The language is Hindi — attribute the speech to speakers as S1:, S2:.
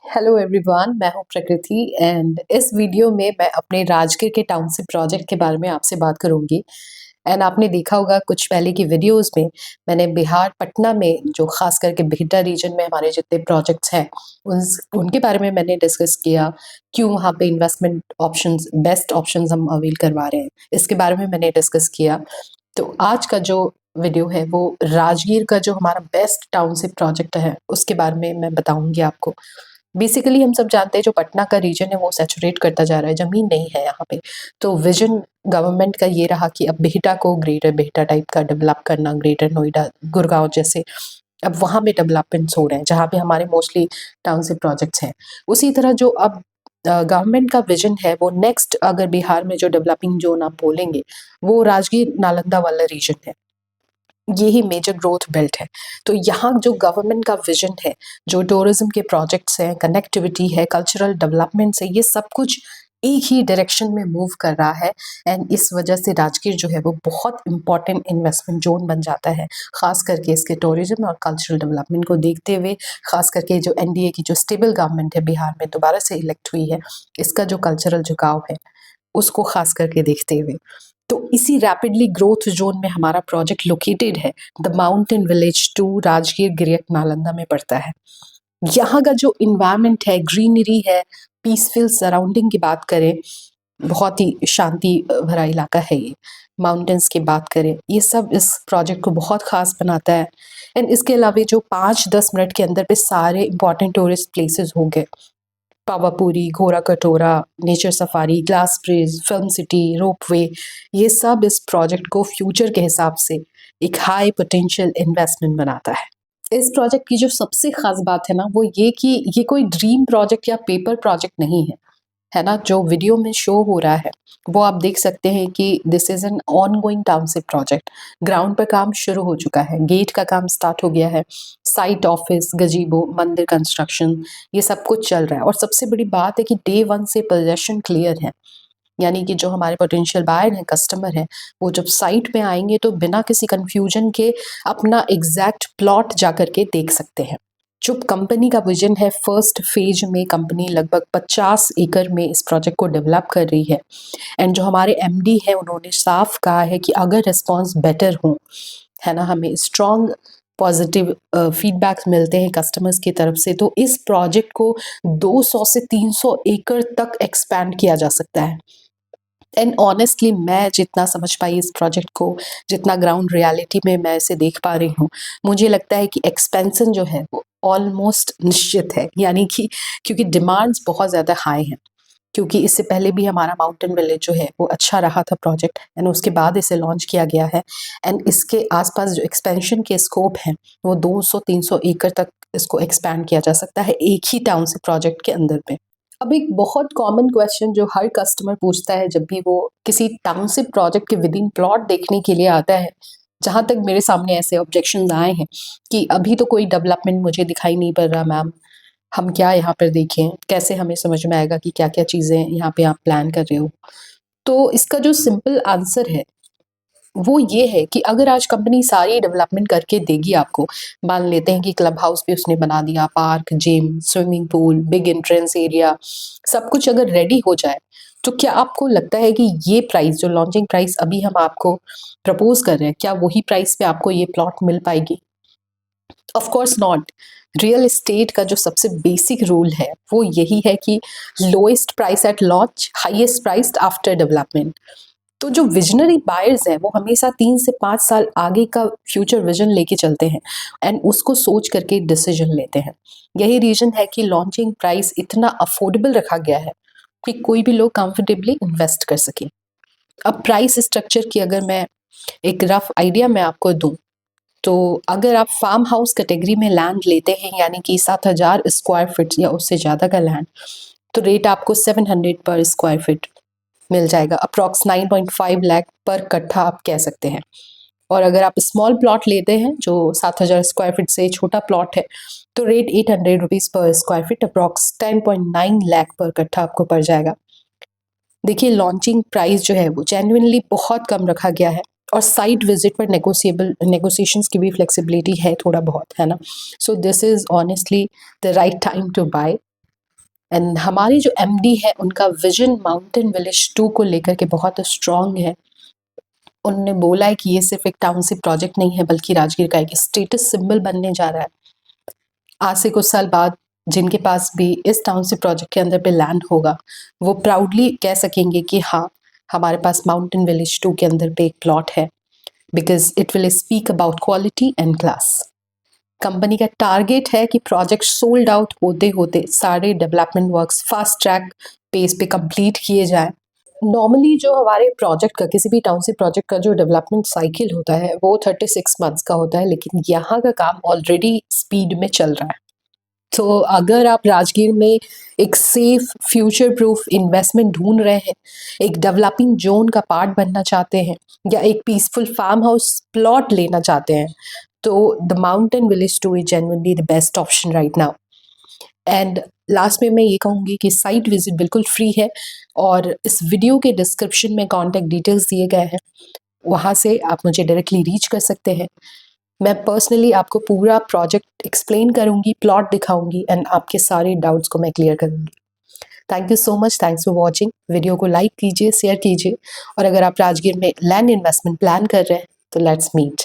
S1: हेलो एवरीवन, मैं हूं प्रकृति एंड इस वीडियो में मैं अपने राजगीर के टाउनशिप प्रोजेक्ट के बारे में आपसे बात करूंगी। एंड आपने देखा होगा कुछ पहले की वीडियोस में मैंने बिहार पटना में जो खास करके बिहटा रीजन में हमारे जितने प्रोजेक्ट्स हैं उनके बारे में मैंने डिस्कस किया। क्यों वहाँ पे इन्वेस्टमेंट ऑप्शंस बेस्ट ऑप्शंस हम अवेल करवा रहे हैं, इसके बारे में मैंने डिस्कस किया। तो आज का जो वीडियो है वो राजगीर का जो हमारा बेस्ट टाउनशिप प्रोजेक्ट है उसके बारे में मैं बताऊंगी आपको। बेसिकली हम सब जानते हैं जो पटना का रीजन है वो सैचुरेट करता जा रहा है, ज़मीन नहीं है यहाँ पे। तो विज़न गवर्नमेंट का ये रहा कि अब बिहटा को ग्रेटर बिहटा टाइप का डेवलप करना, ग्रेटर नोएडा, गुड़गाँव जैसे अब वहाँ पे डेवलपमेंट्स हो रहे हैं, जहाँ पे हमारे मोस्टली टाउनशिप प्रोजेक्ट्स हैं। उसी तरह जो अब गवर्नमेंट का विज़न है वो नेक्स्ट अगर बिहार में जो डेवलपिंग ज़ोन आप बोलेंगे, वो राजगीर नालंदा वाला रीजन है। ये ही मेजर ग्रोथ बेल्ट है। तो यहाँ जो गवर्नमेंट का विजन है, जो टूरिज्म के प्रोजेक्ट्स हैं, कनेक्टिविटी है, कल्चरल डेवलपमेंट्स है, ये सब कुछ एक ही डायरेक्शन में मूव कर रहा है। एंड इस वजह से राजगीर जो है वो बहुत इंपॉर्टेंट इन्वेस्टमेंट जोन बन जाता है, खास करके इसके टूरिज्म और कल्चरल डेवलपमेंट को देखते हुए। खास करके जो एनडीए की जो स्टेबल गवर्नमेंट है बिहार में दोबारा से इलेक्ट हुई है, इसका जो कल्चरल झुकाव है उसको खास करके देखते हुए। तो इसी रैपिडली ग्रोथ जोन में हमारा प्रोजेक्ट लोकेटेड है। The mountain village 2 Rajgir Giriyak Nalanda में पड़ता है। यहाँ का जो इन्वायरमेंट है, ग्रीनरी है, पीसफुल सराउंडिंग की बात करें, बहुत ही शांति भरा इलाका है ये। माउंटेन्स की बात करें, ये सब इस प्रोजेक्ट को बहुत खास बनाता है। एंड इसके अलावा जो 5-10 मिनट के अंदर पे सारे इंपॉर्टेंट टूरिस्ट प्लेसेस हो गए, पावापुरी, घोड़ा कटोरा, nature safari, glass bridge, film city, ropeway, ये सब इस प्रोजेक्ट को फ्यूचर के हिसाब से एक हाई पोटेंशियल इन्वेस्टमेंट बनाता है। इस प्रोजेक्ट की जो सबसे खास बात है ना वो ये कि ये कोई ड्रीम प्रोजेक्ट या पेपर प्रोजेक्ट नहीं है ना। जो वीडियो में शो हो रहा है वो आप देख सकते हैं कि this is an ongoing township project. Ground पर काम शुरू हो चुका है, गेट का काम स्टार्ट हो गया है, साइट, ऑफिस, गजीबो, मंदिर कंस्ट्रक्शन, ये सब कुछ चल रहा है। और सबसे बड़ी बात है कि डे 1 से पोजेशन क्लियर है, यानी कि जो हमारे पोटेंशियल बायर हैं, कस्टमर हैं, वो जब साइट पे आएंगे तो बिना किसी कंफ्यूजन के अपना एग्जैक्ट प्लॉट जा करके देख सकते हैं। जो कंपनी का विजन है, फर्स्ट फेज में कंपनी लगभग 50 एकड़ में इस प्रोजेक्ट को डेवलप कर रही है। एंड जो हमारे एमडी है उन्होंने साफ कहा है कि अगर रिस्पॉन्स बेटर हो, है ना, हमें स्ट्रॉन्ग पॉजिटिव फीडबैक्स मिलते हैं कस्टमर्स की तरफ से, तो इस प्रोजेक्ट को 200 से 300 एकड़ तक एक्सपैंड किया जा सकता है। एंड ऑनेस्टली मैं जितना समझ पाई इस प्रोजेक्ट को, जितना ग्राउंड रियलिटी में मैं इसे देख पा रही हूँ, मुझे लगता है कि एक्सपेंशन जो है वो ऑलमोस्ट निश्चित है। यानी कि क्योंकि डिमांड्स बहुत ज़्यादा हाई हैं, क्योंकि इससे पहले भी हमारा माउंटेन विलेज जो है वो अच्छा रहा था प्रोजेक्ट, एंड उसके बाद इसे लॉन्च किया गया है। एंड इसके आसपास जो एक्सपेंशन के स्कोप हैं वो 200-300 एकड़ तक इसको एक्सपैंड किया जा सकता है एक ही टाउन से प्रोजेक्ट के अंदर में। अब एक बहुत कॉमन क्वेश्चन जो हर कस्टमर पूछता है जब भी वो किसी टाउनशिप प्रोजेक्ट के विद इन प्लॉट देखने के लिए आता है, जहाँ तक मेरे सामने ऐसे ऑब्जेक्शंस आए हैं कि अभी तो कोई डेवलपमेंट मुझे दिखाई नहीं पड़ रहा मैम, हम क्या यहाँ पर देखें, कैसे हमें समझ में आएगा कि क्या-क्या चीज़ें यहाँ पे आप प्लान कर रहे हो? तो इसका जो सिंपल आंसर है वो ये है कि अगर आज कंपनी सारी डेवलपमेंट करके देगी आपको, मान लेते हैं कि क्लब हाउस भी उसने बना दिया, park, gym, swimming pool, big entrance area, सब कुछ अगर रेडी हो जाए, तो क्या आपको लगता है कि ये प्राइस जो लॉन्चिंग प्राइस अभी हम आपको प्रपोज कर रहे हैं, क्या वही प्राइस पे आपको ये प्लॉट मिल पाएगी? Of course not. Real estate का जो सबसे बेसिक रूल है वो यही है कि lowest price at launch, highest price after development. तो जो विजनरी बायर्स हैं वो हमेशा 3 से 5 साल आगे का फ्यूचर विजन लेके चलते हैं एंड उसको सोच करके डिसीजन लेते हैं। यही रीजन है कि लॉन्चिंग प्राइस इतना अफोर्डेबल रखा गया है कि कोई भी लोग कंफर्टेबली इन्वेस्ट कर सके। अब प्राइस स्ट्रक्चर की अगर मैं एक रफ आइडिया मैं आपको दूं, तो अगर आप फार्म हाउस कैटेगरी में लैंड लेते हैं, यानी कि 7,000 स्क्वायर फीट या उससे ज़्यादा का लैंड, तो रेट आपको 700 पर स्क्वायर फीट मिल जाएगा, अप्रॉक्स 9.5 लाख पर कट्ठा आप कह सकते हैं। और अगर आप स्मॉल प्लॉट लेते हैं जो 7,000 स्क्वायर फीट से छोटा प्लॉट है, तो रेट 800 रुपीज़ पर स्क्वायर फीट, अप्रॉक्स 10.9 लाख पर कट्ठा आपको पड़ जाएगा। देखिए लॉन्चिंग प्राइस जो है वो जेन्युइनली बहुत कम रखा गया है, और साइट विजिट पर नेगोशिएशंस की भी फ्लेक्सिबिलिटी है थोड़ा बहुत, है ना। So this is honestly the right time to buy. And हमारे जो एमडी है उनका विजन माउंटेन विलेज 2 को लेकर के बहुत स्ट्रांग है। उन्होंने बोला है कि ये सिर्फ एक टाउनशिप प्रोजेक्ट नहीं है बल्कि राजगीर का एक स्टेटस सिंबल बनने जा रहा है। आज से कुछ साल बाद जिनके पास भी इस टाउनशिप प्रोजेक्ट के अंदर पे लैंड होगा, वो प्राउडली कह सकेंगे कि हाँ, हमारे पास माउंटेन विलेज 2 के अंदर पे एक प्लॉट है, because it will speak about quality and class. Company का टारगेट है कि प्रोजेक्ट सोल्ड आउट होते होते सारे development works fast track pace पे कंप्लीट किए जाएं। नॉर्मली जो हमारे प्रोजेक्ट का, किसी भी टाउनशिप प्रोजेक्ट का जो डेवलपमेंट साइकिल होता है वो 36 मंथ्स का होता है, लेकिन यहाँ का काम ऑलरेडी स्पीड में चल रहा है। तो अगर आप राजगीर में एक सेफ फ्यूचर प्रूफ इन्वेस्टमेंट ढूंढ रहे हैं, एक डेवलपिंग जोन का पार्ट बनना चाहते हैं, या एक पीसफुल फार्म हाउस प्लॉट लेना चाहते हैं, तो the mountain village 2 is genuinely the best option right now. And last में मैं ये कहूँगी कि साइट विजिट बिल्कुल फ्री है, और इस वीडियो के डिस्क्रिप्शन में कॉन्टैक्ट डिटेल्स दिए गए हैं, वहाँ से आप मुझे डायरेक्टली रीच कर सकते हैं। मैं पर्सनली आपको पूरा प्रोजेक्ट एक्सप्लेन करूँगी, प्लॉट दिखाऊँगी एंड आपके सारे डाउट्स को मैं क्लियर करूँगी। Thank you so much, thanks for watching. Video को लाइक कीजिए, शेयर कीजिए, और अगर आप राजगीर में लैंड इन्वेस्टमेंट प्लान कर रहे हैं तो लेट्स मीट।